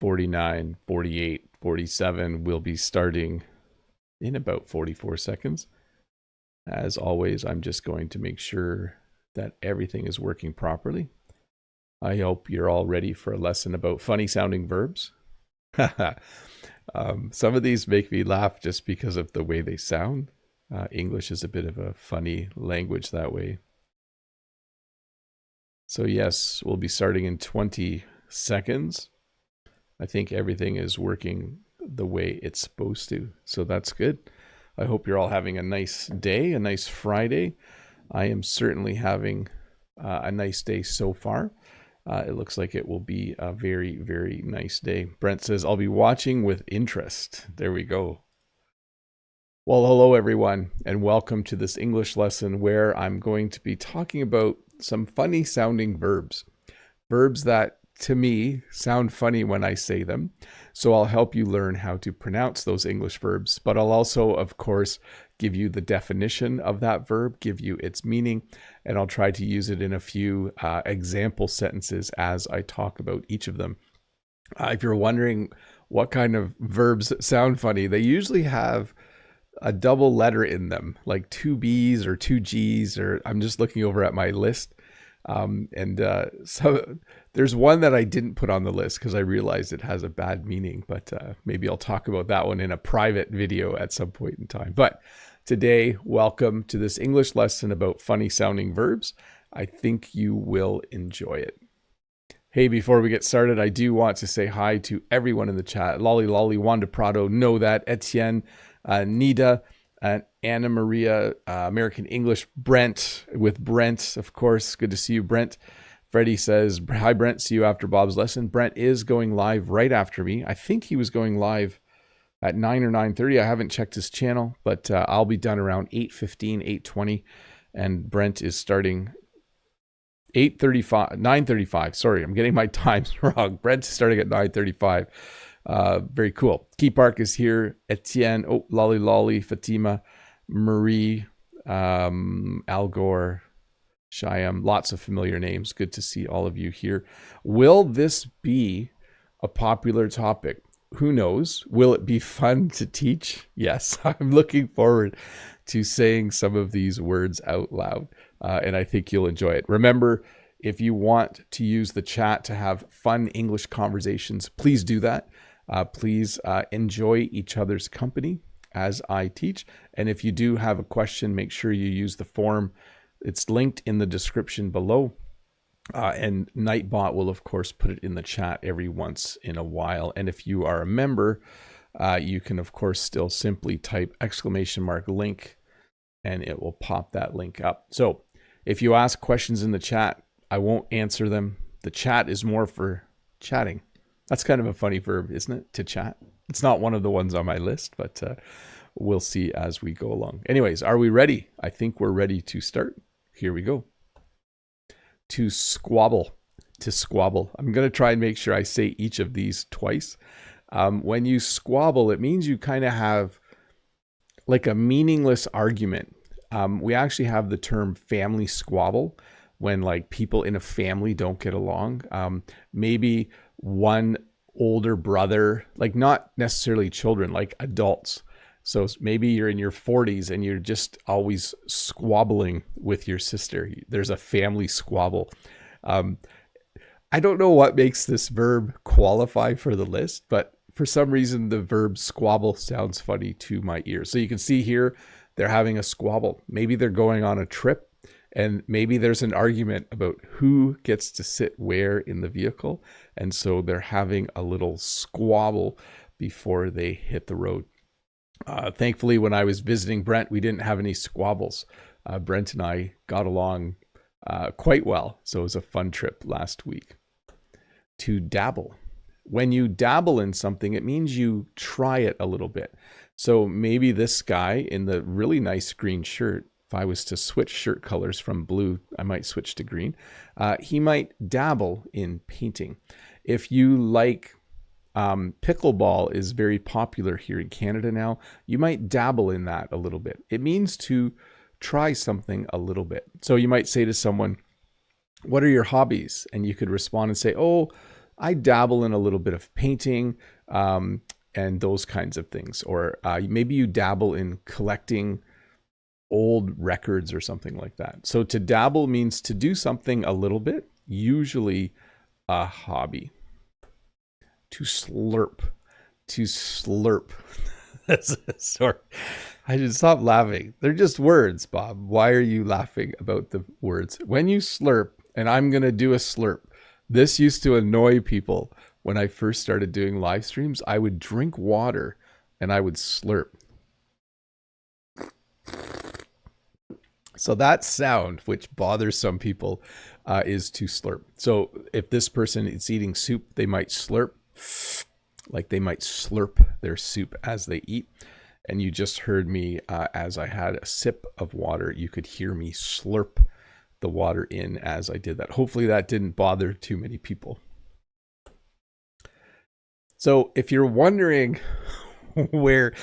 49, 48, 47 will be starting in about 44 seconds. As always, I'm just going to make sure that everything is working properly. I hope you're all ready for a lesson about funny sounding verbs. Some of these make me laugh just because of the way they sound. English is a bit of a funny language that way. So yes, we'll be starting in 20 seconds. I think everything is working the way it's supposed to, so that's good. I hope you're all having a nice day, a nice Friday. I am certainly having a nice day so far. It looks like it will be a very, very nice day. Brent says, I'll be watching with interest. There we go. Well, hello everyone, and welcome to this English lesson where I'm going to be talking about some funny sounding verbs. Verbs that, to me, sound funny when I say them. So I'll help you learn how to pronounce those English verbs, but I'll also, of course, give you the definition of that verb, give you its meaning, and I'll try to use it in a few example sentences as I talk about each of them. If you're wondering what kind of verbs sound funny, they usually have a double letter in them, like two B's or two G's, or I'm just looking over at my list. So there's one that I didn't put on the list because I realized it has a bad meaning, but maybe I'll talk about that one in a private video at some point in time. But today, welcome to this English lesson about funny sounding verbs. I think you will enjoy it. Hey, before we get started, I do want to say hi to everyone in the chat. Lolly, Wanda Prado, Know That, Etienne, Nida, Anna Maria, American English, Brent, with Brent, of course. Good to see you, Brent. Freddie says, hi, Brent. See you after Bob's lesson. Brent is going live right after me. I think he was going live at 9 or 9:30. I haven't checked his channel, but I'll be done around 8:15, 8:20. And Brent is starting 9:35. Sorry, I'm getting my times wrong. Brent's starting at 9:35. Very cool. Key Park is here. Etienne, Lolly, Fatima, Marie, Al Gore, Shyam, lots of familiar names. Good to see all of you here. Will this be a popular topic? Who knows? Will it be fun to teach? Yes, I'm looking forward to saying some of these words out loud, and I think you'll enjoy it. Remember, if you want to use the chat to have fun English conversations, please do that. Please enjoy each other's company as I teach. And if you do have a question, make sure you use the form. It's linked in the description below. And Nightbot will, of course, put it in the chat every once in a while. And if you are a member, you can, of course, still simply type !link and it will pop that link up. So if you ask questions in the chat, I won't answer them. The chat is more for chatting. That's kind of a funny verb, isn't it? To chat. It's not one of the ones on my list, but we'll see as we go along. Anyways, are we ready? I think we're ready to start. Here we go. To squabble. To squabble. I'm going to try and make sure I say each of these twice. When you squabble, it means you kind of have like a meaningless argument. We actually have the term family squabble when like people in a family don't get along. Maybe one older brother, like not necessarily children, like adults. So maybe you're in your 40s and you're just always squabbling with your sister. There's a family squabble. I don't know what makes this verb qualify for the list, but for some reason the verb squabble sounds funny to my ears. So you can see here, they're having a squabble. Maybe they're going on a trip. And maybe there's an argument about who gets to sit where in the vehicle. And so they're having a little squabble before they hit the road. Thankfully, when I was visiting Brent, we didn't have any squabbles. Brent and I got along quite well. So it was a fun trip last week. To dabble. When you dabble in something, it means you try it a little bit. So maybe this guy in the really nice green shirt, if I was to switch shirt colors from blue, I might switch to green. He might dabble in painting. If you like, pickleball is very popular here in Canada now. You might dabble in that a little bit. It means to try something a little bit. So you might say to someone, what are your hobbies? And you could respond and say, oh, I dabble in a little bit of painting and those kinds of things. Or maybe you dabble in collecting old records or something like that. So to dabble means to do something a little bit, usually a hobby. To slurp. To slurp. Sorry. I should stop laughing. They're just words, Bob. Why are you laughing about the words? When you slurp, and I'm going to do a slurp. This used to annoy people when I first started doing live streams. I would drink water and I would slurp. So that sound, which bothers some people, is to slurp. So if this person is eating soup, they might slurp, like they might slurp their soup as they eat. And you just heard me as I had a sip of water. You could hear me slurp the water in as I did that. Hopefully that didn't bother too many people. So if you're wondering where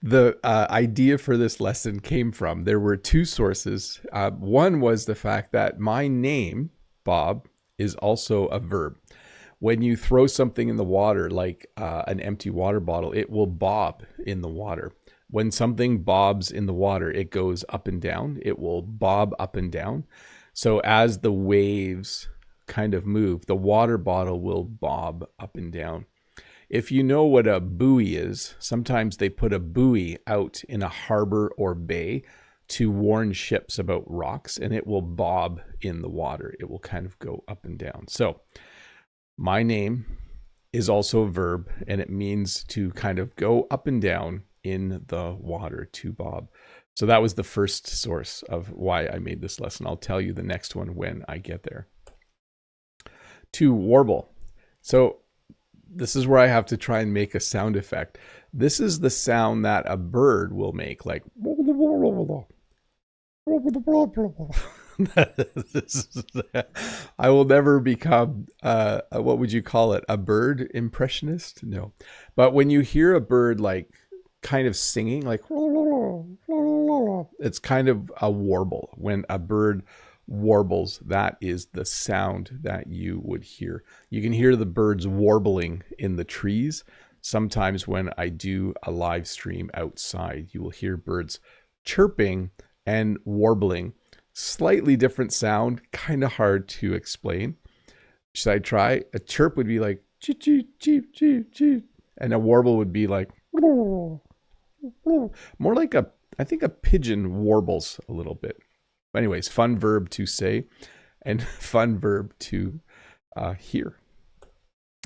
the idea for this lesson came from, there were two sources. One was the fact that my name, Bob, is also a verb. When you throw something in the water, like an empty water bottle, it will bob in the water. When something bobs in the water, it goes up and down. It will bob up and down. So as the waves kind of move, the water bottle will bob up and down. If you know what a buoy is, sometimes they put a buoy out in a harbor or bay to warn ships about rocks, and it will bob in the water. It will kind of go up and down. So my name is also a verb, and it means to kind of go up and down in the water, to bob. So that was the first source of why I made this lesson. I'll tell you the next one when I get there. To warble. So this is where I have to try and make a sound effect. This is the sound that a bird will make, like I will never become what would you call it, a bird impressionist? No. But when you hear a bird like kind of singing, like it's kind of a warble. When a bird warbles, that is the sound that you would hear. You can hear the birds warbling in the trees. Sometimes when I do a live stream outside, you will hear birds chirping and warbling. Slightly different sound, kind of hard to explain. Should I try? A chirp would be like cheep, cheep, cheep, cheep, cheep, and a warble would be like more like I think a pigeon warbles a little bit. Anyways, fun verb to say and fun verb to hear.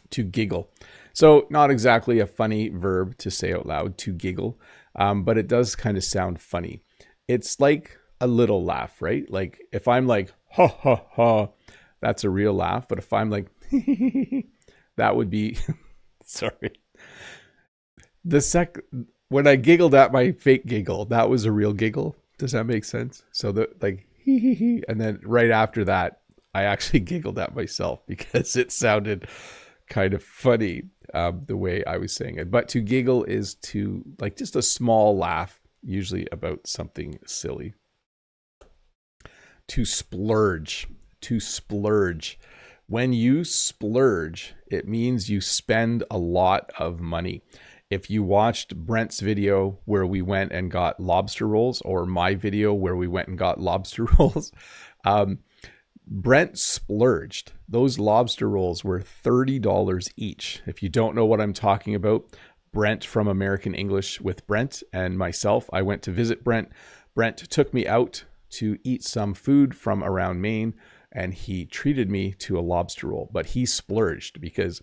To giggle. So not exactly a funny verb to say out loud, to giggle, but it does kind of sound funny. It's like a little laugh, right? Like if I'm like, ha, ha, ha, that's a real laugh. But if I'm like, that would be, sorry. When I giggled at my fake giggle, that was a real giggle. Does that make sense? So like, and then right after that, I actually giggled at myself because it sounded kind of funny the way I was saying it. But to giggle is to like just a small laugh, usually about something silly. To splurge. To splurge. When you splurge, it means you spend a lot of money. If you watched Brent's video where we went and got lobster rolls, or my video where we went and got lobster rolls, Brent splurged. Those lobster rolls were $30 each. If you don't know what I'm talking about, Brent from American English with Brent and myself, I went to visit Brent. Brent took me out to eat some food from around Maine, and he treated me to a lobster roll, but he splurged because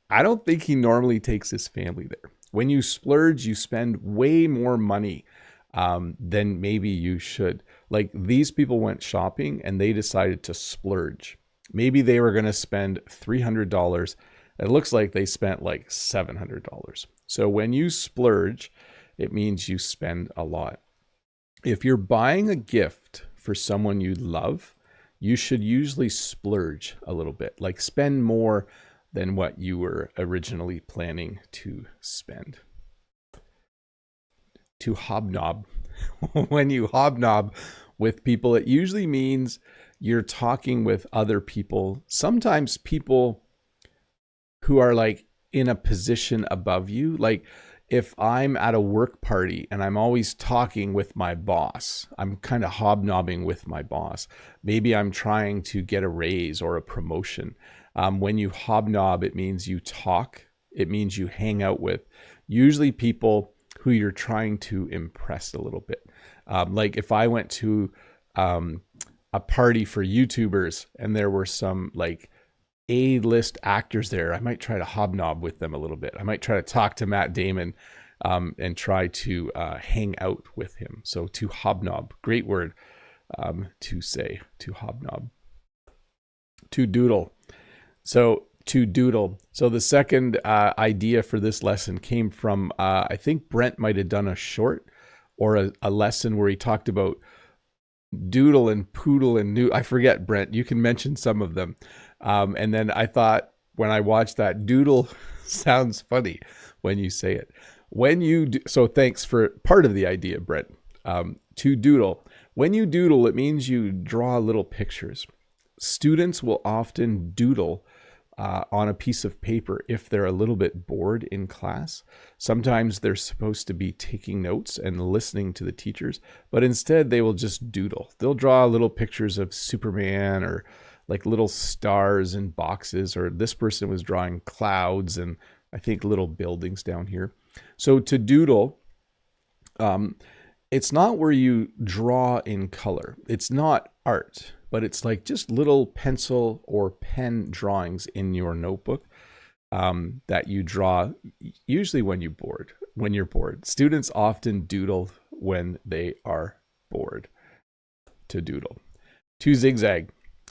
I don't think he normally takes his family there. When you splurge, you spend way more money than maybe you should. Like these people went shopping and they decided to splurge. Maybe they were going to spend $300. It looks like they spent like $700. So when you splurge, it means you spend a lot. If you're buying a gift for someone you love, you should usually splurge a little bit, like spend more than what you were originally planning to spend. To hobnob. When you hobnob with people, it usually means you're talking with other people. Sometimes people who are like in a position above you. Like if I'm at a work party and I'm always talking with my boss, I'm kind of hobnobbing with my boss. Maybe I'm trying to get a raise or a promotion. When you hobnob, it means you talk. It means you hang out with usually people who you're trying to impress a little bit. Like if I went to a party for YouTubers and there were some like A-list actors there, I might try to hobnob with them a little bit. I might try to talk to Matt Damon and try to hang out with him. So to hobnob, great word to say, to hobnob. To doodle. So to doodle. So the second idea for this lesson came from, I think Brent might have done a short or a lesson where he talked about doodle and poodle and new. I forget, Brent, you can mention some of them. And then I thought when I watched that, doodle sounds funny when you say it. When you do, so thanks for part of the idea, Brent. To doodle. When you doodle, it means you draw little pictures. Students will often doodle on a piece of paper if they're a little bit bored in class. Sometimes they're supposed to be taking notes and listening to the teachers, but instead they will just doodle. They'll draw little pictures of Superman or like little stars and boxes, or this person was drawing clouds and I think little buildings down here. So to doodle, it's not where you draw in color. It's not art, but it's like just little pencil or pen drawings in your notebook that you draw usually when you're bored. Students often doodle when they are bored. To doodle. To zigzag.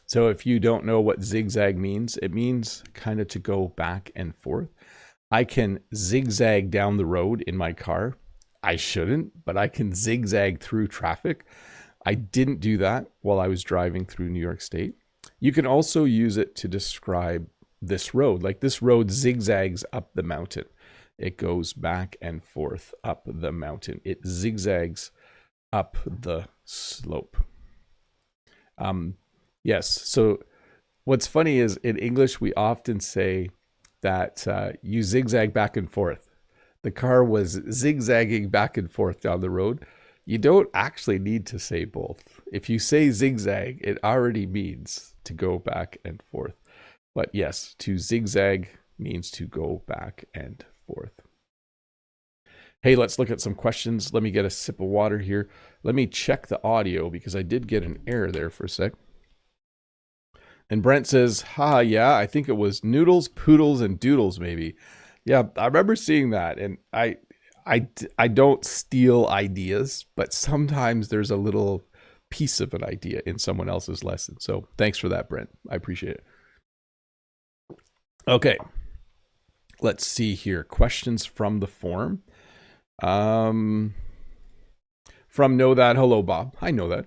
So if you don't know what zigzag means, it means kind of to go back and forth. I can zigzag down the road in my car. I shouldn't, but I can zigzag through traffic. I didn't do that while I was driving through New York State. You can also use it to describe this road. Like this road zigzags up the mountain. It goes back and forth up the mountain. It zigzags up the slope. Yes. So what's funny is in English, we often say that you zigzag back and forth. The car was zigzagging back and forth down the road. You don't actually need to say both. If you say zigzag, it already means to go back and forth. But yes, to zigzag means to go back and forth. Hey, let's look at some questions. Let me get a sip of water here. Let me check the audio because I did get an error there for a sec. And Brent says, yeah, I think it was noodles, poodles, and doodles maybe. Yeah, I remember seeing that. And I don't steal ideas, but sometimes there's a little piece of an idea in someone else's lesson. So thanks for that, Brent. I appreciate it. Okay, let's see here. Questions from the forum. From Know That. Hello, Bob. I know that.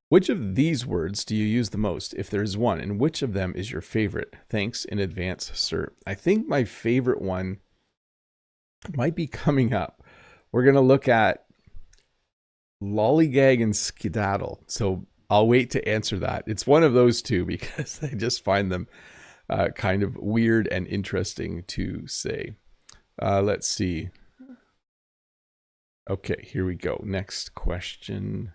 Which of these words do you use the most, if there is one, and which of them is your favorite? Thanks in advance, sir. I think my favorite one might be coming up. We're going to look at lollygag and skedaddle. So I'll wait to answer that. It's one of those two because I just find them kind of weird and interesting to say. Let's see. Okay, here we go. Next question.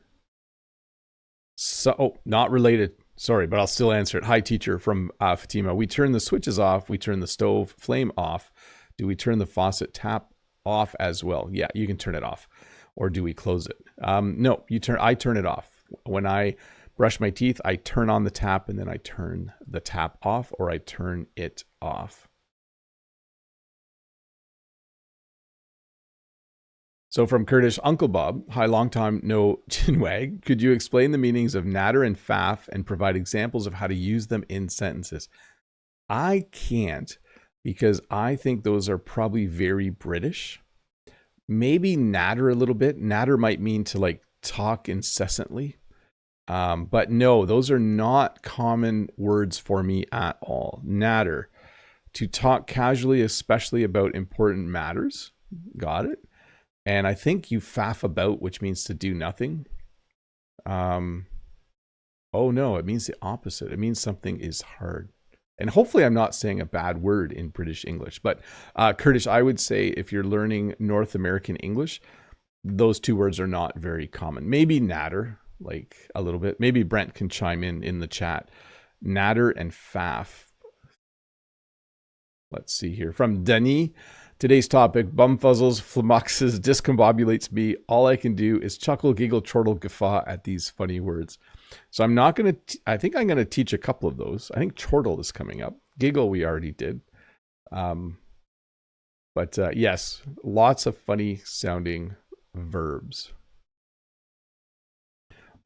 So, not related. Sorry, but I'll still answer it. Hi, teacher, from Fatima. We turn the switches off. We turn the stove flame off. Do we turn the faucet tap off as well? Yeah, you can turn it off. Or do we close it? No, I turn it off. When I brush my teeth, I turn on the tap and then I turn the tap off, or I turn it off. So from Kurdish, Uncle Bob, hi, long time no chinwag. Could you explain the meanings of natter and faff and provide examples of how to use them in sentences? I can't, because I think those are probably very British. Maybe natter a little bit. Natter might mean to like talk incessantly. But no, those are not common words for me at all. Natter, to talk casually, especially about important matters. Got it. And I think you faff about, which means to do nothing. Oh no, it means the opposite. It means something is hard. And hopefully I'm not saying a bad word in British English. But Kurdish, I would say if you're learning North American English, those two words are not very common. Maybe natter, like a little bit. Maybe Brent can chime in the chat. Natter and faff. Let's see here. From Denis, today's topic, bumfuzzles, flummoxes, discombobulates me. All I can do is chuckle, giggle, chortle, guffaw at these funny words. So I'm not going to, I think I'm going to teach a couple of those. I think chortle is coming up. Giggle we already did. But yes, lots of funny sounding verbs.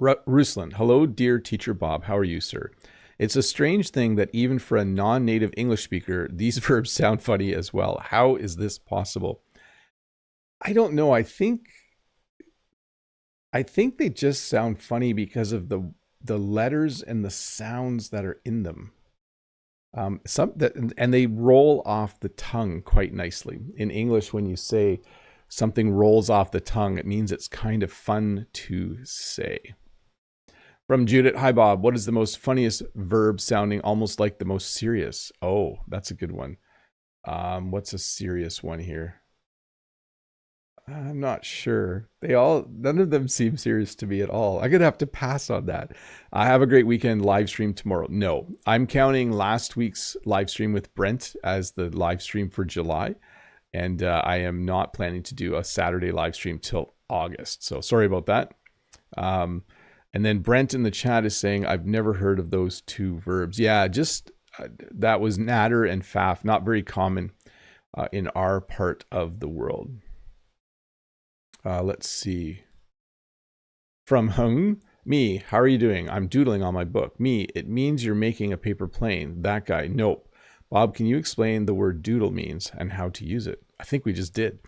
Ruslan, hello, dear teacher Bob. How are you, sir? It's a strange thing that even for a non-native English speaker, these verbs sound funny as well. How is this possible? I don't know. I think they just sound funny because of the letters and the sounds that are in them. And they roll off the tongue quite nicely. In English, when you say something rolls off the tongue, it means it's kind of fun to say. From Judith, hi Bob, what is the most funniest verb sounding almost like the most serious? Oh, that's a good one. What's a serious one here? I'm not sure. None of them seem serious to me at all. I'm going to have to pass on that. I have a great weekend live stream tomorrow. No, I'm counting last week's live stream with Brent as the live stream for July. And I am not planning to do a Saturday live stream till August. So sorry about that. And then Brent in the chat is saying, I've never heard of those two verbs. Yeah, just that was natter and faff, not very common in our part of the world. Let's see. From Hung, me, how are you doing? I'm doodling on my book. Me, it means you're making a paper plane. That guy, nope. Bob, can you explain the word doodle means and how to use it? I think we just did.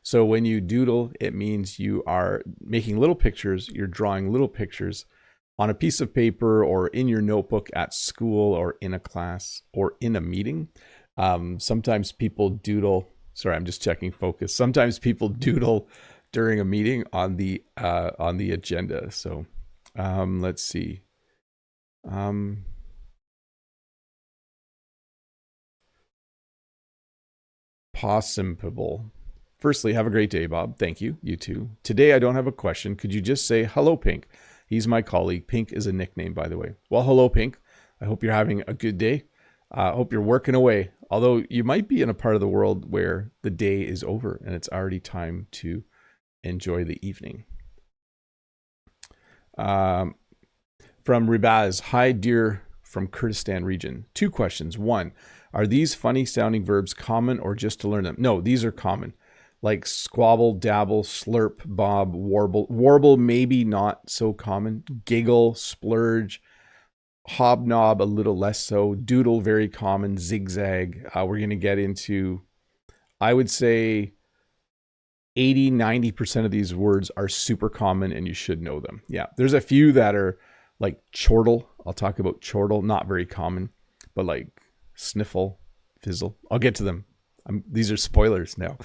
So when you doodle, it means you are making little pictures. You're drawing little pictures on a piece of paper or in your notebook at school or in a class or in a meeting. Sometimes people doodle. Sorry, I'm just checking focus. Sometimes people doodle during a meeting on the agenda. So let's see. Possible. Firstly, have a great day, Bob. Thank you. You too. Today, I don't have a question. Could you just say, hello, Pink? He's my colleague. Pink is a nickname, by the way. Well, hello, Pink. I hope you're having a good day. I hope you're working away. Although you might be in a part of the world where the day is over and it's already time to enjoy the evening. From Ribaz, hi, dear, from Kurdistan region. 2 questions. 1, are these funny sounding verbs common or just to learn them? No, these are common. Like squabble, dabble, slurp, bob, warble. Warble maybe not so common. Giggle, splurge, hobnob a little less so. Doodle very common. Zigzag. We're going to get into, I would say 80-90% of these words are super common and you should know them. Yeah, there's a few that are like chortle. I'll talk about chortle, not very common, but like sniffle, fizzle. I'll get to them. These are spoilers now.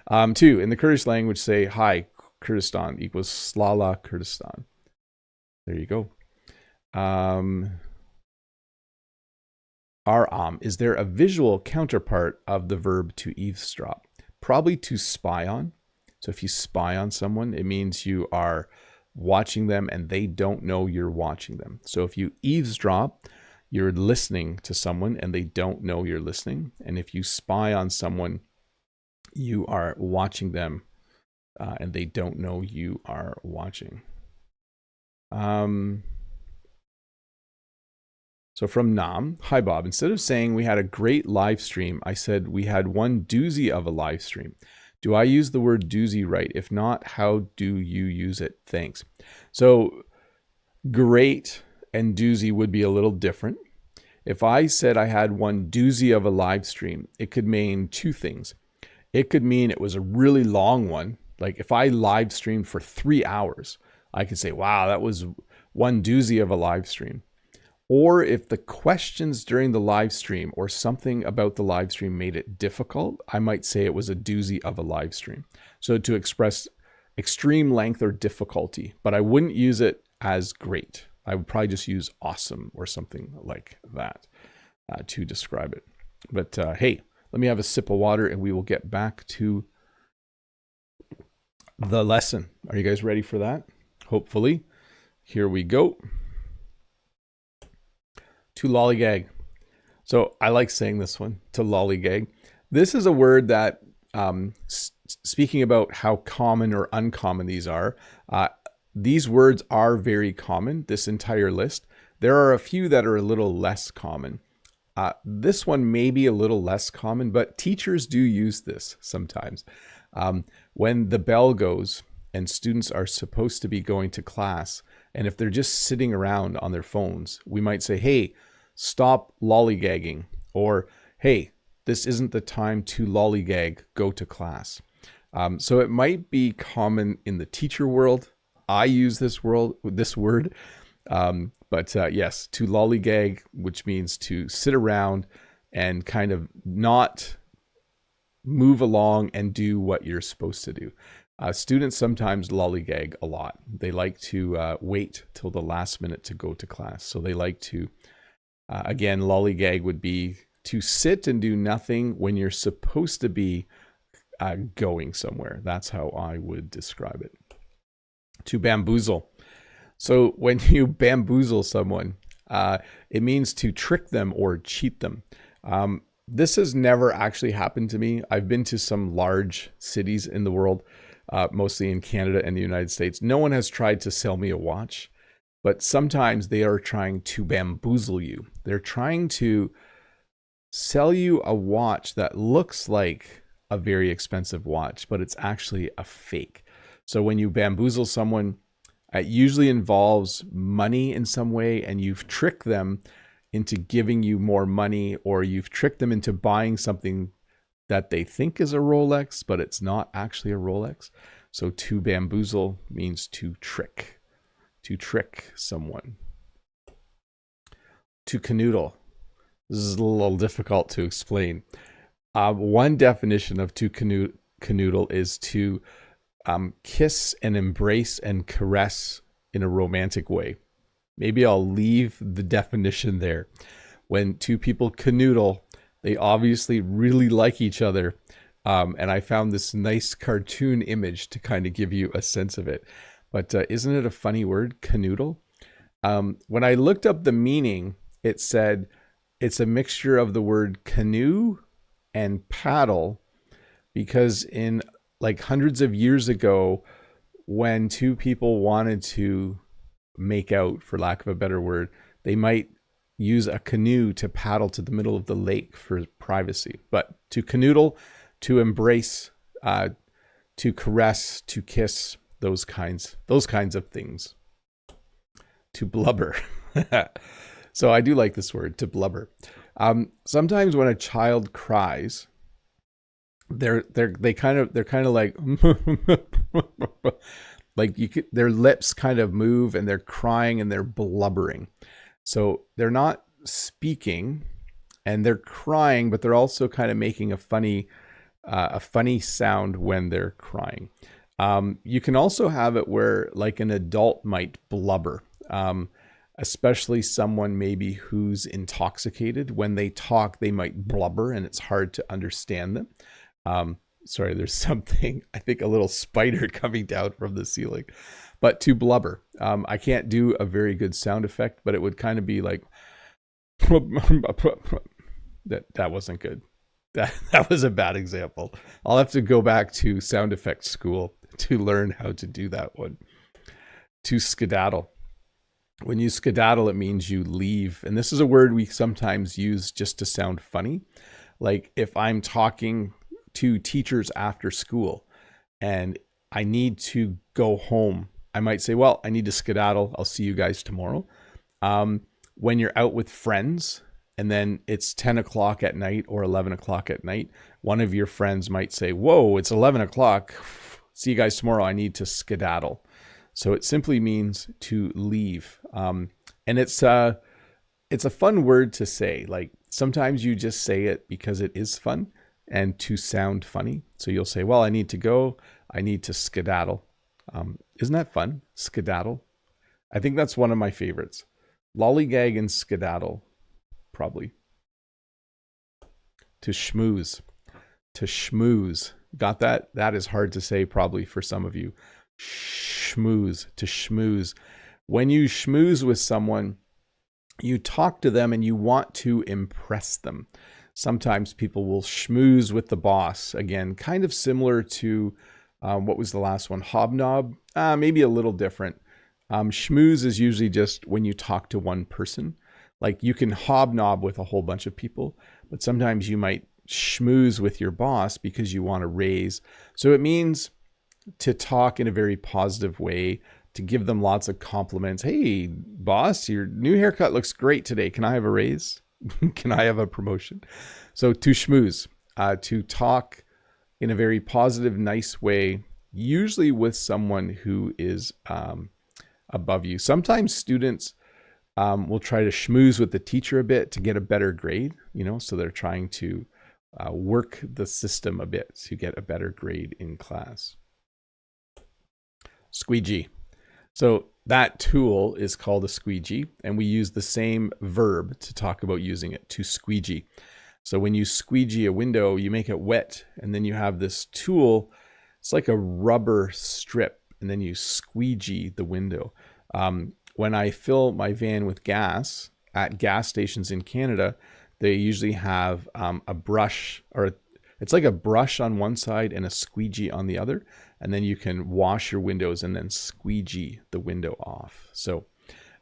2, in the Kurdish language, say hi, Kurdistan equals Slala Kurdistan. There you go. Is there a visual counterpart of the verb to eavesdrop? Probably to spy on. So if you spy on someone, it means you are watching them and they don't know you're watching them. So if you eavesdrop, you're listening to someone and they don't know you're listening. And if you spy on someone, you are watching them and they don't know you are watching. So from Nam, hi Bob, instead of saying we had a great live stream, I said we had one doozy of a live stream. Do I use the word doozy right? If not, how do you use it? Thanks. So great and doozy would be a little different. If I said I had one doozy of a live stream, it could mean 2 things. It could mean it was a really long one. Like if I live streamed for 3 hours, I could say, wow, that was one doozy of a live stream. Or if the questions during the live stream or something about the live stream made it difficult, I might say it was a doozy of a live stream. So to express extreme length or difficulty, but I wouldn't use it as great. I would probably just use awesome or something like that. to describe it. But hey, let me have a sip of water and we will get back to the lesson. Are you guys ready for that? Hopefully. Here we go. To lollygag. So I like saying this one, to lollygag. This is a word that, speaking about how common or uncommon these words are very common, this entire list. There are a few that are a little less common. This one may be a little less common, but teachers do use this sometimes. When the bell goes and students are supposed to be going to class, and if they're just sitting around on their phones, we might say, hey, stop lollygagging, or hey, this isn't the time to lollygag, go to class. So it might be common in the teacher world. I use this word, but yes, to lollygag, which means to sit around and kind of not move along and do what you're supposed to do. Students sometimes lollygag a lot. They like to wait till the last minute to go to class. So they like to, again, lollygag would be to sit and do nothing when you're supposed to be going somewhere. That's how I would describe it. To bamboozle. So when you bamboozle someone, it means to trick them or cheat them. This has never actually happened to me. I've been to some large cities in the world, mostly in Canada and the United States. No one has tried to sell me a watch, but sometimes they are trying to bamboozle you. They're trying to sell you a watch that looks like a very expensive watch, but it's actually a fake. So when you bamboozle someone, it usually involves money in some way, and you've tricked them into giving you more money, or you've tricked them into buying something that they think is a Rolex, but it's not actually a Rolex. So to bamboozle means to trick someone. To canoodle. This is a little difficult to explain. One definition of to canoodle is to kiss and embrace and caress in a romantic way. Maybe I'll leave the definition there. When two people canoodle, they obviously really like each other. And I found this nice cartoon image to kind of give you a sense of it. But isn't it a funny word, canoodle? When I looked up the meaning, it said it's a mixture of the word canoe and paddle, because in like hundreds of years ago, when two people wanted to make out, for lack of a better word, they might use a canoe to paddle to the middle of the lake for privacy. But to canoodle, to embrace, to caress, to kiss, those kinds of things. To blubber. So I do like this word, to blubber. Sometimes when a child cries, they're kind of like like their lips kind of move and they're crying and they're blubbering. So they're not speaking and they're crying, but they're also kind of making a funny sound when they're crying. You can also have it where like an adult might blubber, especially someone maybe who's intoxicated. When they talk, they might blubber and it's hard to understand them. Sorry, there's something, I think a little spider coming down from the ceiling. But to blubber, I can't do a very good sound effect, but it would kind of be like, that wasn't good. That was a bad example. I'll have to go back to sound effects school to learn how to do that one. To skedaddle. When you skedaddle, it means you leave. And this is a word we sometimes use just to sound funny. Like if I'm talking to teachers after school and I need to go home, I might say, well, I need to skedaddle. I'll see you guys tomorrow. When you're out with friends and then it's 10 o'clock at night or 11 o'clock at night, one of your friends might say, whoa, it's 11 o'clock. See you guys tomorrow. I need to skedaddle. So it simply means to leave. And it's a fun word to say. Like sometimes you just say it because it is fun and to sound funny. So you'll say, well, I need to go. I need to skedaddle. Isn't that fun? Skedaddle. I think that's one of my favorites. Lollygag and skedaddle, probably. to schmooze, to schmooze. Got that? That is hard to say probably for some of you. Schmooze, to schmooze. When you schmooze with someone, you talk to them and you want to impress them. Sometimes people will schmooze with the boss. Again, kind of similar to, what was the last one? Hobnob? Maybe a little different. Schmooze is usually just when you talk to one person. Like you can hobnob with a whole bunch of people, but sometimes you might schmooze with your boss because you want to raise. So it means to talk in a very positive way, to give them lots of compliments. Hey, boss, your new haircut looks great today. Can I have a raise? Can I have a promotion? So to schmooze, to talk in a very positive, nice way, usually with someone who is above you. Sometimes students will try to schmooze with the teacher a bit to get a better grade, so they're trying to work the system a bit to get a better grade in class. Squeegee. So that tool is called a squeegee, and we use the same verb to talk about using it, to squeegee. So when you squeegee a window, you make it wet, and then you have this tool. It's like a rubber strip, and then you squeegee the window. When I fill my van with gas at gas stations in Canada, they usually have a brush, or it's like a brush on one side and a squeegee on the other. And then you can wash your windows and then squeegee the window off. So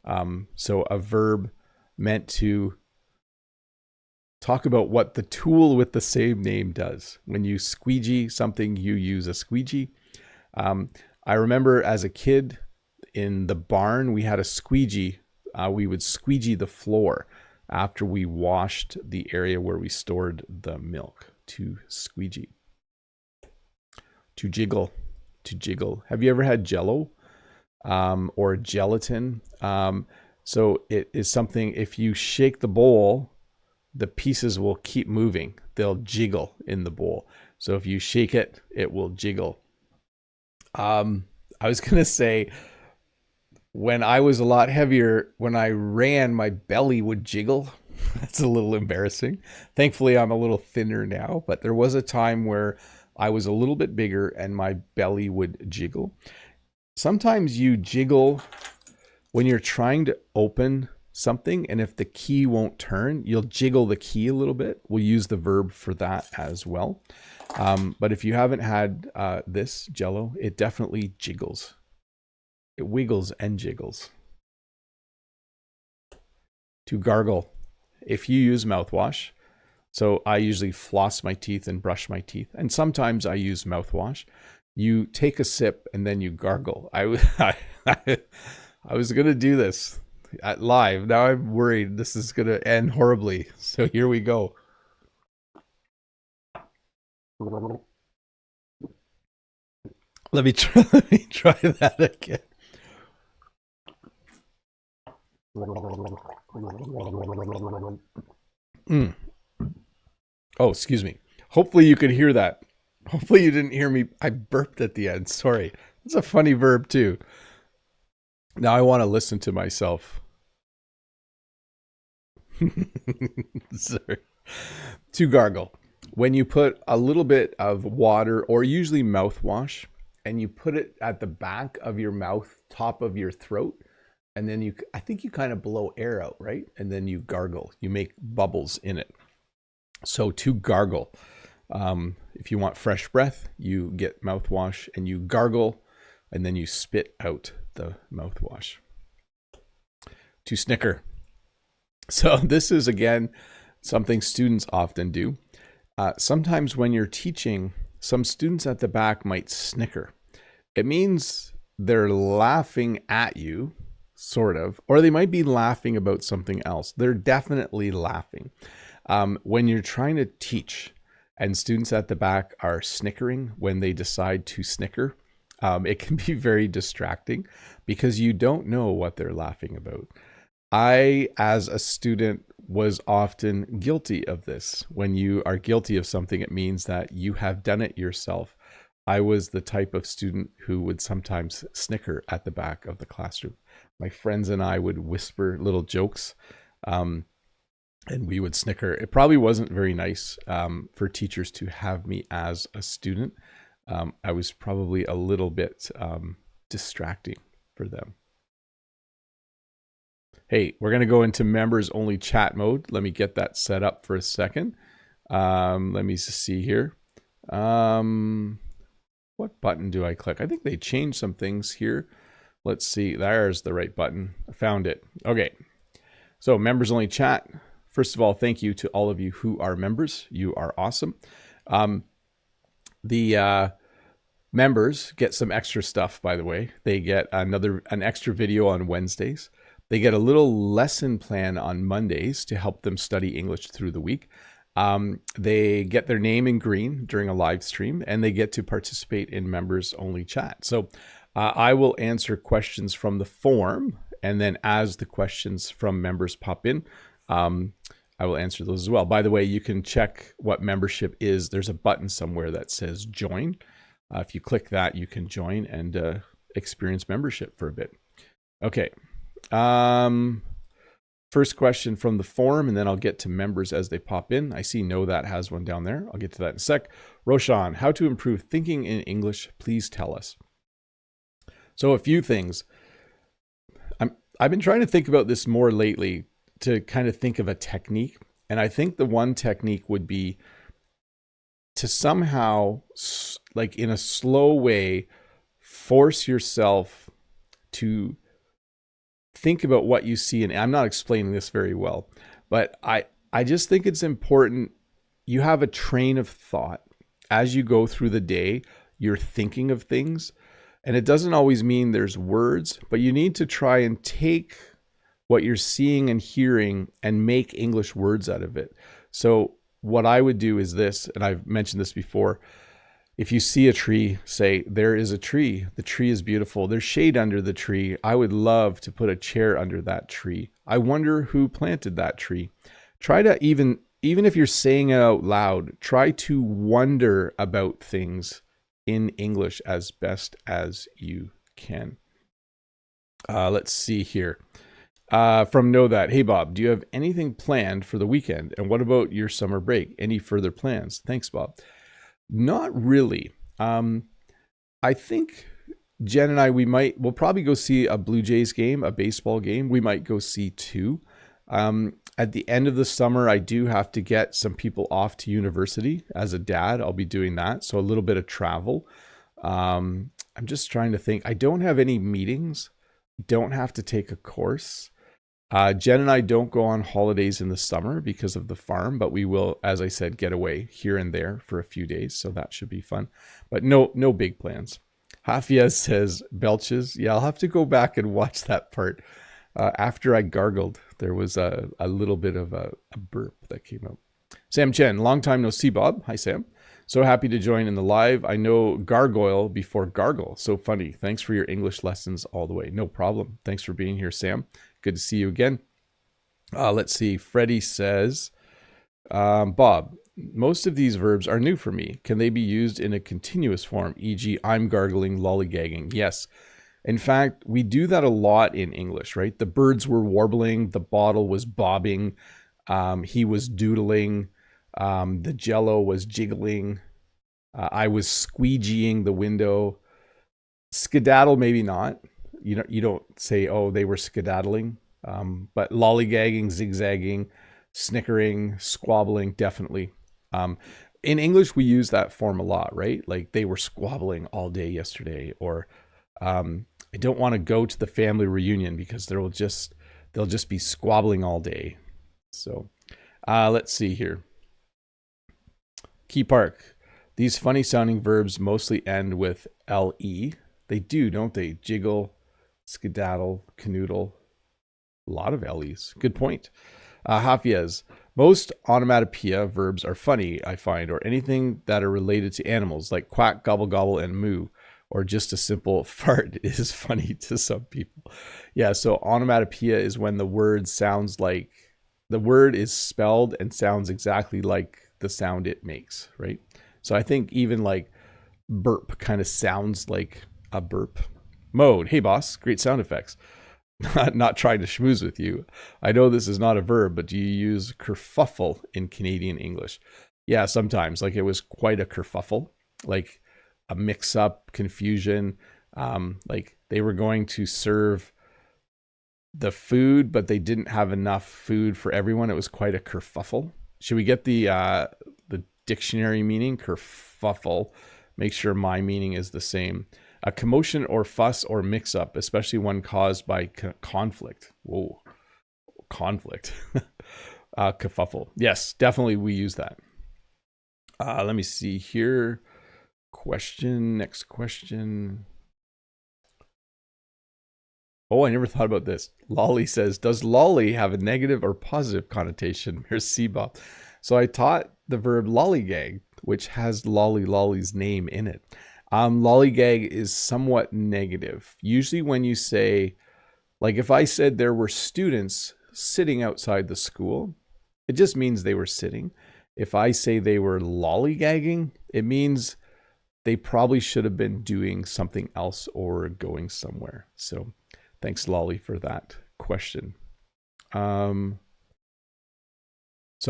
a verb meant to talk about what the tool with the same name does. When you squeegee something, you use a squeegee. I remember as a kid in the barn, we had a squeegee. We would squeegee the floor after we washed the area where we stored the milk. To squeegee. To jiggle. To jiggle. Have you ever had Jello or gelatin? So it is something, if you shake the bowl, the pieces will keep moving. They'll jiggle in the bowl. So if you shake it, it will jiggle. I was going to say, when I was a lot heavier, when I ran, my belly would jiggle. That's a little embarrassing. Thankfully, I'm a little thinner now, but there was a time where I was a little bit bigger and my belly would jiggle. Sometimes you jiggle when you're trying to open something, and if the key won't turn, you'll jiggle the key a little bit. We'll use the verb for that as well. But if you haven't had this Jello, it definitely jiggles. It wiggles and jiggles. To gargle. If you use mouthwash, so I usually floss my teeth and brush my teeth, and sometimes I use mouthwash. You take a sip and then you gargle. I was going to do this at live. Now I'm worried this is going to end horribly. So here we go. Let me try that again. Oh, excuse me. Hopefully you could hear that. Hopefully you didn't hear me. I burped at the end. Sorry. It's a funny verb too. Now I want to listen to myself. Sorry. To gargle. When you put a little bit of water, or usually mouthwash, and you put it at the back of your mouth, top of your throat, and then I think you kind of blow air out, right? And then you gargle. You make bubbles in it. So to gargle. If you want fresh breath, you get mouthwash and you gargle, and then you spit out the mouthwash. To snicker. So this is, again, something students often do. Sometimes when you're teaching, some students at the back might snicker. It means they're laughing at you, sort of, or they might be laughing about something else. They're definitely laughing. When you're trying to teach and students at the back are snickering when they decide to snicker, it can be very distracting because you don't know what they're laughing about. I, as a student, was often guilty of this. When you are guilty of something, it means that you have done it yourself. I was the type of student who would sometimes snicker at the back of the classroom. My friends and I would whisper little jokes. and we would snicker. It probably wasn't very nice for teachers to have me as a student. I was probably a little bit distracting for them. Hey, we're going to go into members only chat mode. Let me get that set up for a second. Let me see here. What button do I click? I think they changed some things here. Let's see. There's the right button. I found it. Okay. So members only chat. First of all, thank you to all of you who are members. You are awesome. The members get some extra stuff, by the way. They get an extra video on Wednesdays. They get a little lesson plan on Mondays to help them study English through the week. They get their name in green during a live stream, and they get to participate in members only chat. So I will answer questions from the form, and then as the questions from members pop in, I will answer those as well. By the way, you can check what membership is. There's a button somewhere that says join. If you click that, you can join and experience membership for a bit. Okay. First question from the forum, and then I'll get to members as they pop in. I see Know That has one down there. I'll get to that in a sec. Roshan, how to improve thinking in English? Please tell us. So a few things. I've been trying to think about this more lately to kind of think of a technique. And I think the one technique would be to somehow, like in a slow way, force yourself to think about what you see. And I'm not explaining this very well, but I just think it's important. You have a train of thought as you go through the day. You're thinking of things, and it doesn't always mean there's words, but you need to try and take what you're seeing and hearing and make English words out of it. So what I would do is this, and I've mentioned this before. If you see a tree, say, there is a tree. The tree is beautiful. There's shade under the tree. I would love to put a chair under that tree. I wonder who planted that tree. Try to even if you're saying it out loud, try to wonder about things in English as best as you can. Let's see here. From Know That, hey Bob, do you have anything planned for the weekend? And what about your summer break? Any further plans? Thanks, Bob. Not really. I think Jen and I, we'll probably go see a Blue Jays game, a baseball game. We might go see two. At the end of the summer, I do have to get some people off to university. As a dad, I'll be doing that. So a little bit of travel. I'm just trying to think. I don't have any meetings. Don't have to take a course. Jen and I don't go on holidays in the summer because of the farm, but we will, as I said, get away here and there for a few days. So that should be fun, but no big plans. Hafia says belches. Yeah, I'll have to go back and watch that part. After I gargled, there was a little bit of a burp that came out. Sam Chen, long time no see, Bob. Hi, Sam. So happy to join in the live. I know gargoyle before gargle. So funny. Thanks for your English lessons all the way. No problem. Thanks for being here, Sam. Good to see you again. Let's see. Freddie says, Bob, most of these verbs are new for me. Can they be used in a continuous form? E.g., I'm gargling, lollygagging. Yes. In fact, we do that a lot in English, right? The birds were warbling. The bottle was bobbing. He was doodling. The jello was jiggling. I was squeegeeing the window. Skedaddle, maybe not. You don't say, oh, they were skedaddling. But lollygagging, zigzagging, snickering, squabbling, definitely. In English, we use that form a lot, right? Like they were squabbling all day yesterday, or I don't want to go to the family reunion because they'll just be squabbling all day. So let's see here. Key Park. These funny sounding verbs mostly end with LE. They do, don't they? Jiggle, skedaddle, canoodle. A lot of LEs. Good point. Hafiez. Most onomatopoeia verbs are funny, I find, or anything that are related to animals like quack, gobble, gobble, and moo, or just a simple fart is funny to some people. Yeah, so onomatopoeia is when the word sounds like, the word is spelled and sounds exactly like the sound it makes, right? So I think even like burp kind of sounds like a burp. Mode. Hey boss, great sound effects. not trying to schmooze with you. I know this is not a verb, but do you use kerfuffle in Canadian English? Yeah, sometimes. Like it was quite a kerfuffle, like a mix-up, confusion. Like they were going to serve the food, but they didn't have enough food for everyone. It was quite a kerfuffle. Should we get the dictionary meaning? Kerfuffle. Make sure my meaning is the same. A commotion or fuss or mix-up, especially one caused by conflict. Whoa, conflict. Kerfuffle. Yes, definitely we use that. Let me see here. Next question. Oh, I never thought about this. Lolly says, does lolly have a negative or positive connotation? Merci, Bob. So I taught the verb lollygag, which has Lolly's name in it. Lollygag is somewhat negative. Usually when you say, like if I said there were students sitting outside the school, it just means they were sitting. If I say they were lollygagging, it means they probably should have been doing something else or going somewhere. So thanks, Lolly, for that question. So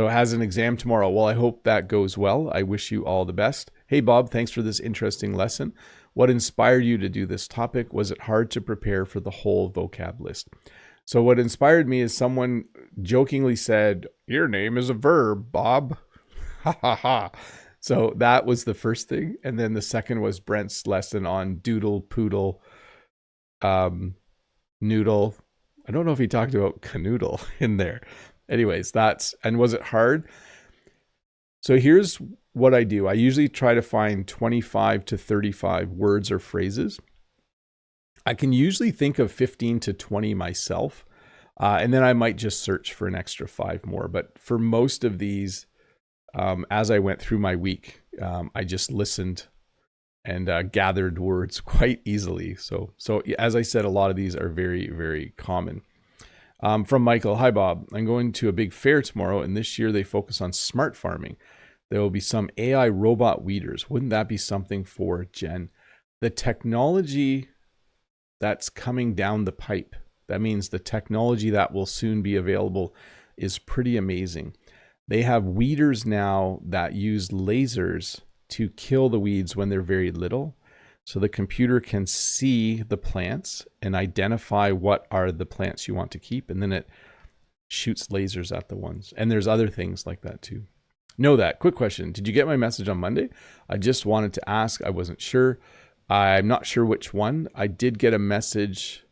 it has an exam tomorrow. Well, I hope that goes well. I wish you all the best. Hey, Bob, thanks for this interesting lesson. What inspired you to do this topic? Was it hard to prepare for the whole vocab list? So what inspired me is someone jokingly said, your name is a verb, Bob. Ha ha ha. So that was the first thing. And then the second was Brent's lesson on doodle, poodle, noodle. I don't know if he talked about canoodle in there. Anyways, and was it hard? So here's what I do. I usually try to find 25 to 35 words or phrases. I can usually think of 15 to 20 myself. And then I might just search for an extra 5 more. But for most of these, as I went through my week, I just listened and gathered words quite easily. So as I said, a lot of these are very, very common. From Michael, hi Bob, I'm going to a big fair tomorrow, and this year they focus on smart farming. There will be some AI robot weeders. Wouldn't that be something for Jen? The technology that's coming down the pipe, that means the technology that will soon be available, is pretty amazing. They have weeders now that use lasers to kill the weeds when they're very little. So the computer can see the plants and identify what are the plants you want to keep. And then it shoots lasers at the ones. And there's other things like that too. Know that. Quick question. Did you get my message on Monday? I just wanted to ask. I wasn't sure. I'm not sure which one. I did get a message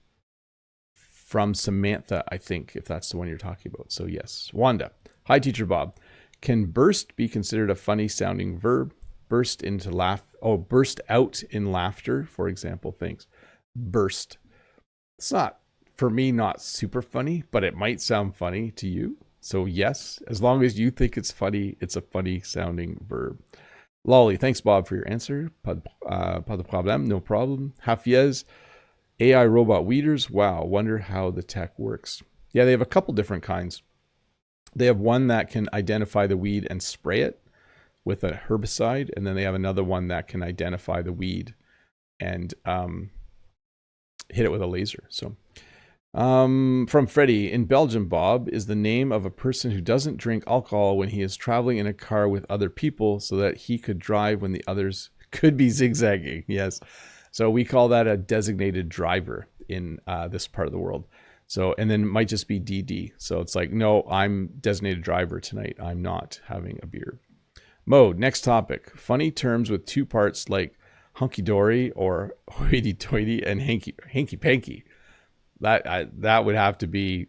from Samantha, I think, if that's the one you're talking about. So yes. Wanda. Hi, Teacher Bob. Can burst be considered a funny sounding verb? Burst out in laughter, for example. Thanks. Burst. It's not, for me, not super funny, but it might sound funny to you. So yes, as long as you think it's funny, it's a funny sounding verb. Lolly, thanks Bob for your answer. Pas de problème, no problem. Hafiez, AI robot weeders. Wow, wonder how the tech works. Yeah, they have a couple different kinds. They have one that can identify the weed and spray it with a herbicide, and then they have another one that can identify the weed and hit it with a laser. So from Freddie, in Belgium, Bob is the name of a person who doesn't drink alcohol when he is traveling in a car with other people so that he could drive when the others could be zigzagging. Yes. So we call that a designated driver in this part of the world. So, and then it might just be DD. So it's like, no, I'm designated driver tonight. I'm not having a beer. Mode, next topic. Funny terms with 2 parts like hunky-dory or hoity-toity and hanky-panky. That would have to be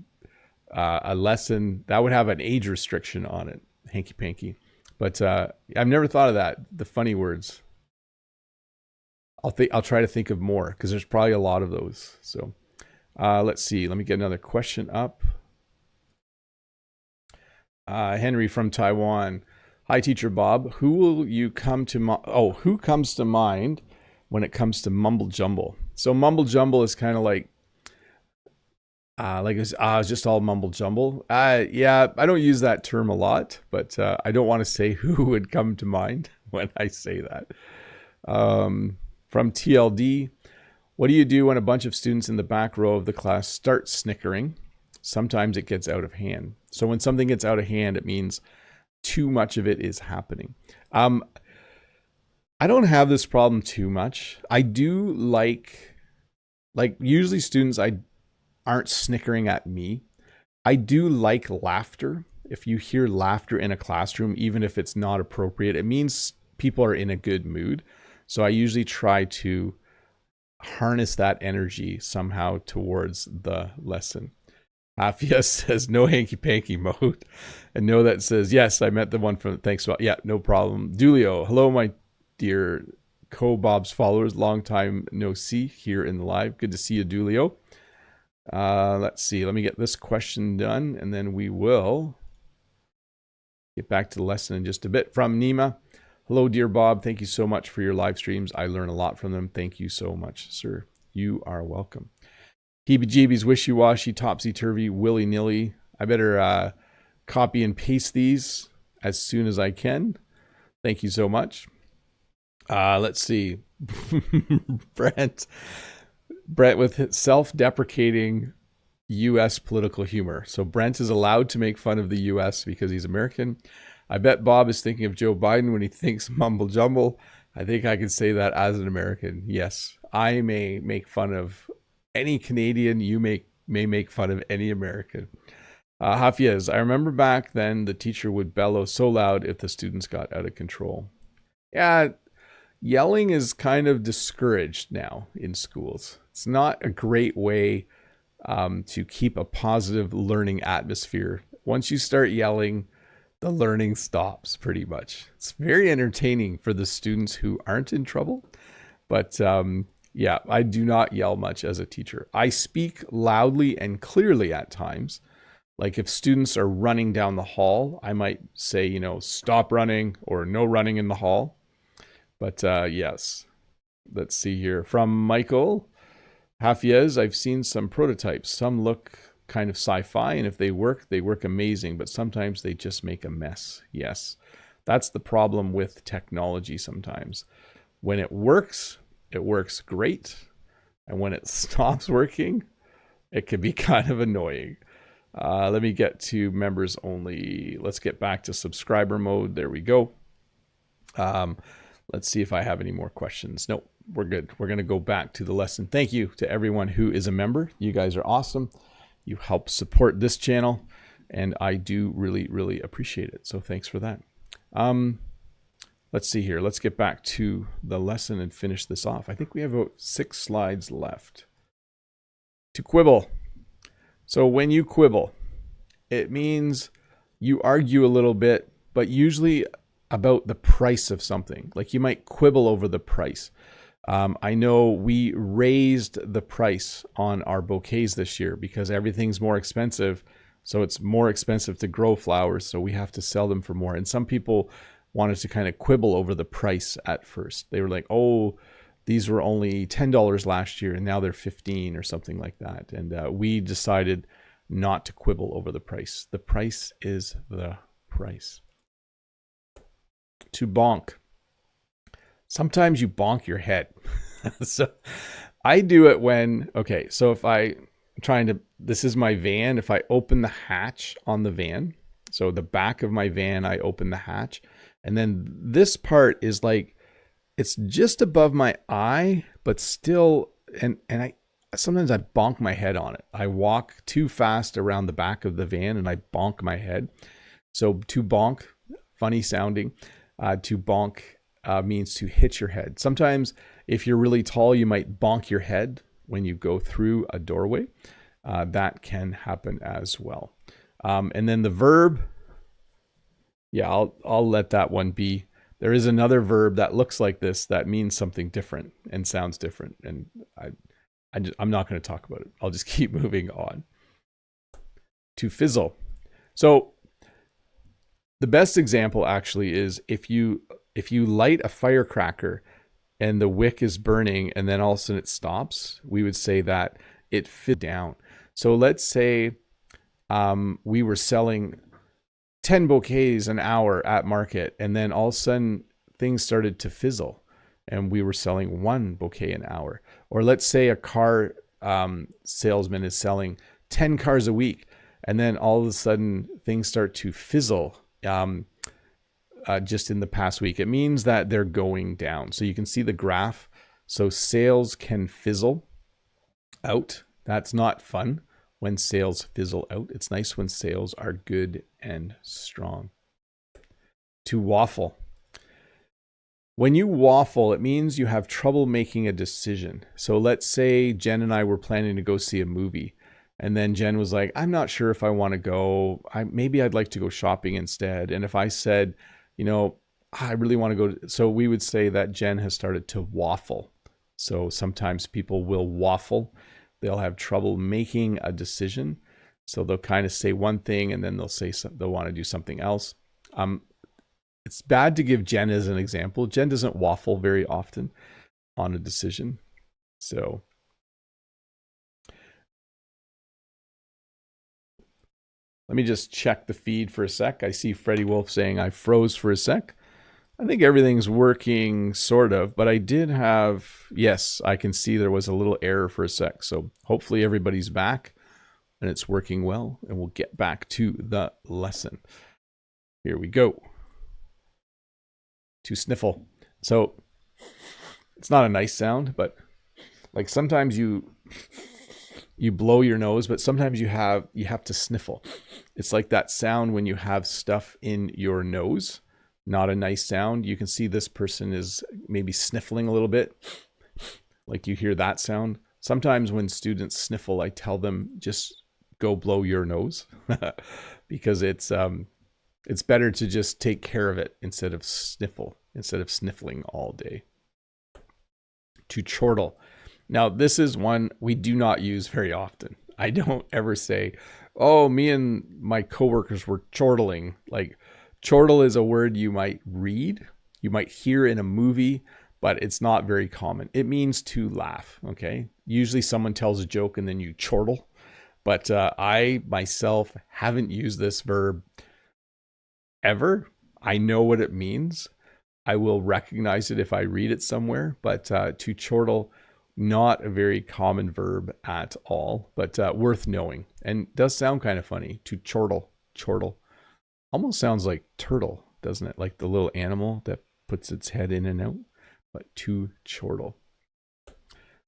a lesson. That would have an age restriction on it, hanky-panky. But I've never thought of that, the funny words. I'll try to think of more because there's probably a lot of those. So let's see. Let me get another question up. Henry from Taiwan. Hi, Teacher Bob. Who comes to mind when it comes to mumble jumble? So mumble jumble is kind of like it's just all mumble jumble. Yeah, I don't use that term a lot, but I don't want to say who would come to mind when I say that. From TLD, What do you do when a bunch of students in the back row of the class start snickering? Sometimes it gets out of hand. So when something gets out of hand, it means too much of it is happening. I don't have this problem too much. I do like usually students aren't snickering at me. I do like laughter. If you hear laughter in a classroom, even if it's not appropriate, it means people are in a good mood. So I usually try to harness that energy somehow towards the lesson. Afia says no hanky panky mode. And no, that says, yes, I meant the one from thanks. Yeah, no problem. Dulio, hello, my dear Co-Bob's followers. Long time no see here in the live. Good to see you, Dulio. Let's see. Let me get this question done, and then we will get back to the lesson in just a bit. From Nima. Hello, dear Bob. Thank you so much for your live streams. I learn a lot from them. Thank you so much, sir. You are welcome. Heebie-jeebies, wishy-washy, topsy-turvy, willy-nilly. I better copy and paste these as soon as I can. Thank you so much. Let's see. Brent with self-deprecating U.S. political humor. So Brent is allowed to make fun of the U.S. because he's American. I bet Bob is thinking of Joe Biden when he thinks mumble jumble. I think I can say that as an American. Yes, I may make fun of any Canadian. You may make fun of any American. Hafiz, I remember back then the teacher would bellow so loud if the students got out of control. Yeah, yelling is kind of discouraged now in schools. It's not a great way to keep a positive learning atmosphere. Once you start yelling, the learning stops pretty much. It's very entertaining for the students who aren't in trouble. But yeah, I do not yell much as a teacher. I speak loudly and clearly at times. Like if students are running down the hall, I might say, you know, stop running or no running in the hall. But yes, let's see here. From Michael Hafiez, I've seen some prototypes. Some look kind of sci-fi, and if they work amazing, but sometimes they just make a mess. Yes, that's the problem with technology sometimes. When it works great. And when it stops working, it can be kind of annoying. Let me get to members only. Let's get back to subscriber mode. There we go. Let's see if I have any more questions. Nope, we're good. We're going to go back to the lesson. Thank you to everyone who is a member. You guys are awesome. You help support this channel, and I do really, really appreciate it. So thanks for that. Let's see here. Let's get back to the lesson and finish this off. I think we have about 6 slides left. To quibble. So when you quibble, it means you argue a little bit, but usually about the price of something. Like you might quibble over the price. I know we raised the price on our bouquets this year because everything's more expensive. So it's more expensive to grow flowers. So we have to sell them for more. And some people wanted to kind of quibble over the price at first. They were like, oh, these were only $10 last year and now they're 15 or something like that. And we decided not to quibble over the price. The price is the price. To bonk. Sometimes you bonk your head. So I do it when, okay, so if this is my van. If I open the hatch on the van, so the back of my van, I open the hatch. And then this part is like, it's just above my eye, but still, and sometimes I bonk my head on it. I walk too fast around the back of the van and I bonk my head. So to bonk, funny sounding, to bonk means to hit your head. Sometimes if you're really tall, you might bonk your head when you go through a doorway. That can happen as well. And then the verb, yeah, I'll let that one be. There is another verb that looks like this that means something different and sounds different. And I'm not going to talk about it. I'll just keep moving on. To fizzle. So the best example actually is if you light a firecracker and the wick is burning and then all of a sudden it stops, we would say that it fizzled down. So let's say we were selling 10 bouquets an hour at market, and then all of a sudden things started to fizzle. and we were selling 1 bouquet an hour. Or let's say a car salesman is selling 10 cars a week, and then all of a sudden things start to fizzle just in the past week. It means that they're going down. So you can see the graph. So sales can fizzle out. That's not fun when sales fizzle out. It's nice when sales are good and strong. To waffle. When you waffle, it means you have trouble making a decision. So let's say Jen and I were planning to go see a movie, and then Jen was like, I'm not sure if I want to go. Maybe I'd like to go shopping instead. And if I said, you know, I really want to go. So we would say that Jen has started to waffle. So sometimes people will waffle. They'll have trouble making a decision. So they'll kind of say one thing and then they'll say they'll want to do something else. It's bad to give Jen as an example. Jen doesn't waffle very often on a decision. So let me just check the feed for a sec. I see Freddie Wolf saying I froze for a sec. I think everything's working sort of, but I did have, yes, I can see there was a little error for a sec. So hopefully everybody's back and it's working well, and we'll get back to the lesson. Here we go. To sniffle. So it's not a nice sound, but like sometimes you blow your nose, but sometimes you have to sniffle. It's like that sound when you have stuff in your nose. Not a nice sound. You can see this person is maybe sniffling a little bit. Like you hear that sound. Sometimes when students sniffle, I tell them just go blow your nose because it's better to just take care of it instead of sniffling all day. To chortle. Now, this is one we do not use very often. I don't ever say, oh, me and my coworkers were chortling. Like, chortle is a word you might read, you might hear in a movie, but it's not very common. It means to laugh, okay? Usually someone tells a joke and then you chortle. But I myself haven't used this verb ever. I know what it means. I will recognize it if I read it somewhere, but to chortle, not a very common verb at all, but worth knowing. And does sound kind of funny. To chortle. Almost sounds like turtle, doesn't it? Like the little animal that puts its head in and out, but to chortle.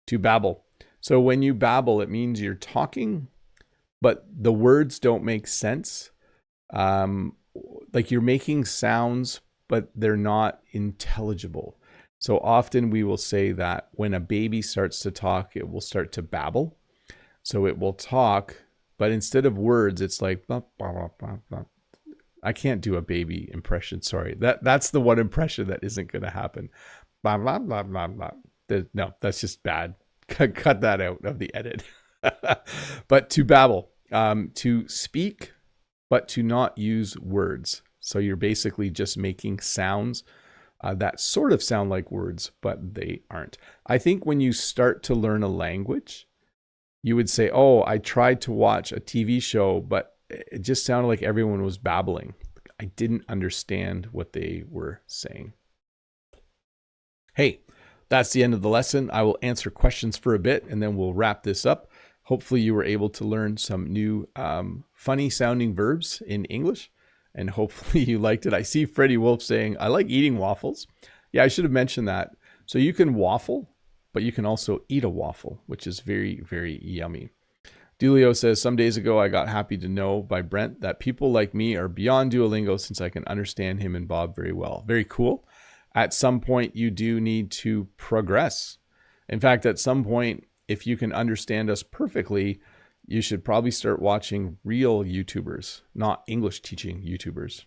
To babble. So when you babble, it means you're talking, but the words don't make sense. Like you're making sounds, but they're not intelligible. So often we will say that when a baby starts to talk, it will start to babble. So it will talk, but instead of words, it's like, blah, blah, blah, blah, blah. I can't do a baby impression. Sorry. That's the one impression that isn't going to happen. Blah, blah, blah, blah, blah. No, that's just bad. Cut that out of the edit. But to babble, to speak, but to not use words. So you're basically just making sounds that sort of sound like words, but they aren't. I think when you start to learn a language, you would say, oh, I tried to watch a TV show, but it just sounded like everyone was babbling. I didn't understand what they were saying. Hey, that's the end of the lesson. I will answer questions for a bit and then we'll wrap this up. Hopefully you were able to learn some new funny sounding verbs in English, and hopefully you liked it. I see Freddie Wolf saying, I like eating waffles. Yeah, I should have mentioned that. So you can waffle, but you can also eat a waffle, which is very, very yummy. Dulio says, some days ago, I got happy to know by Brent that people like me are beyond Duolingo since I can understand him and Bob very well. Very cool. At some point, you do need to progress. In fact, at some point, if you can understand us perfectly, you should probably start watching real YouTubers, not English teaching YouTubers.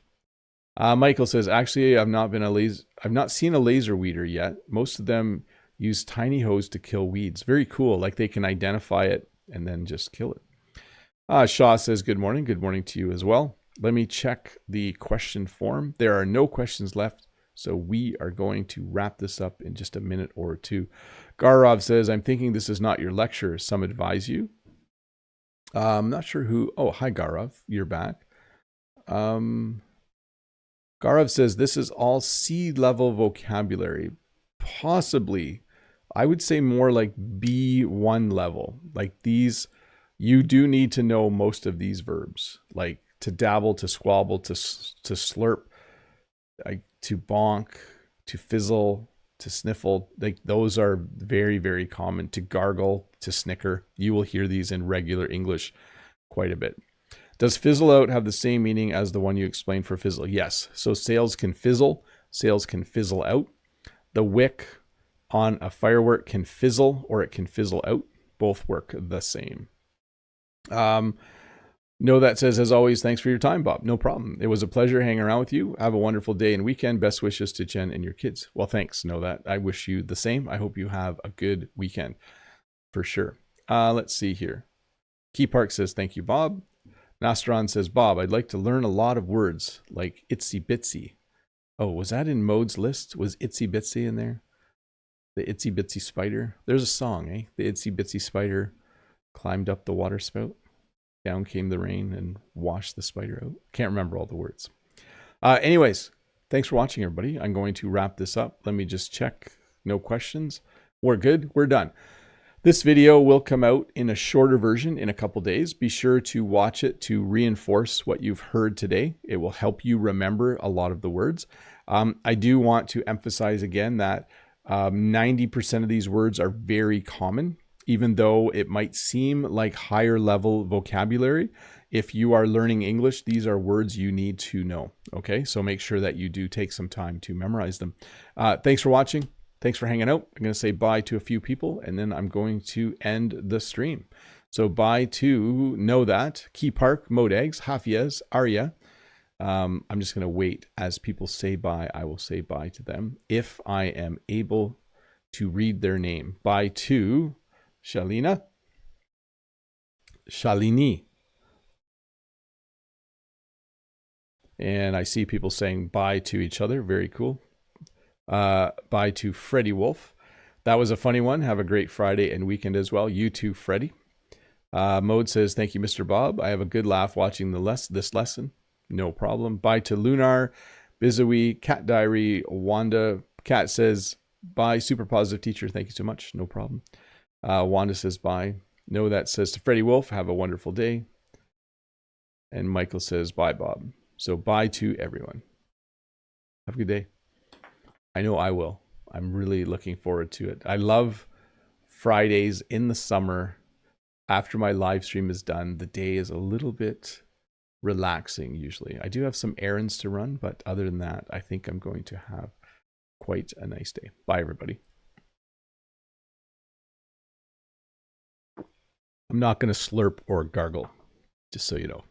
Michael says, actually, I've not seen a laser weeder yet. Most of them use tiny hose to kill weeds. Very cool. Like they can identify it and then just kill it. Shaw says, good morning. Good morning to you as well. Let me check the question form. There are no questions left, so we are going to wrap this up in just a minute or two. Garov says, I'm thinking this is not your lecture. Some advise you. I'm not sure who. Oh, hi, Garov. You're back. Garov says, this is all C-level vocabulary. possibly, I would say more like B1 level. Like these, you do need to know most of these verbs, like to dabble, to squabble, to slurp, to bonk, to fizzle, to sniffle. Like those are very, very common. To gargle, to snicker. You will hear these in regular English quite a bit. Does fizzle out have the same meaning as the one you explained for fizzle? Yes. So sails can fizzle, sails can fizzle out. The wick on a firework can fizzle or it can fizzle out. Both work the same. No, that says, as always, thanks for your time, Bob. No problem. It was a pleasure hanging around with you. Have a wonderful day and weekend. Best wishes to Jen and your kids. Well, thanks. Know that. I wish you the same. I hope you have a good weekend for sure. Let's see here. Key Park says, thank you, Bob. Nastron says, Bob, I'd like to learn a lot of words like itsy bitsy. Oh, was that in Mode's list? Was itsy bitsy in there? The itsy bitsy spider. There's a song, eh? The itsy bitsy spider climbed up the water spout. Down came the rain and washed the spider out. Can't remember all the words. Anyways, thanks for watching, everybody. I'm going to wrap this up. Let me just check. No questions. We're good. We're done. This video will come out in a shorter version in a couple days. Be sure to watch it to reinforce what you've heard today. It will help you remember a lot of the words. I do want to emphasize again that 90% of these words are very common, even though it might seem like higher level vocabulary. If you are learning English, these are words you need to know. Okay, so make sure that you do take some time to memorize them. Thanks for watching. Thanks for hanging out. I'm going to say bye to a few people, and then I'm going to end the stream. So bye to Know That, Key Park, Modegs, Hafiez, Arya. I'm just going to wait. As people say bye, I will say bye to them if I am able to read their name. Bye to Shalina, Shalini. And I see people saying bye to each other. Very cool. Bye to Freddie Wolf. That was a funny one. Have a great Friday and weekend as well. You too, Freddie. Mode says, thank you, Mr. Bob. I have a good laugh watching this lesson. No problem. Bye to Lunar, Bizowie, Cat Diary, Wanda. Cat says, bye, super positive teacher. Thank you so much. No problem. Wanda says, bye. No, that says to Freddie Wolf, have a wonderful day. And Michael says, bye, Bob. So bye to everyone. Have a good day. I know I will. I'm really looking forward to it. I love Fridays in the summer. After my live stream is done, the day is a little bit relaxing usually. I do have some errands to run, but other than that, I think I'm going to have quite a nice day. Bye, everybody. I'm not going to slurp or gargle, just so you know.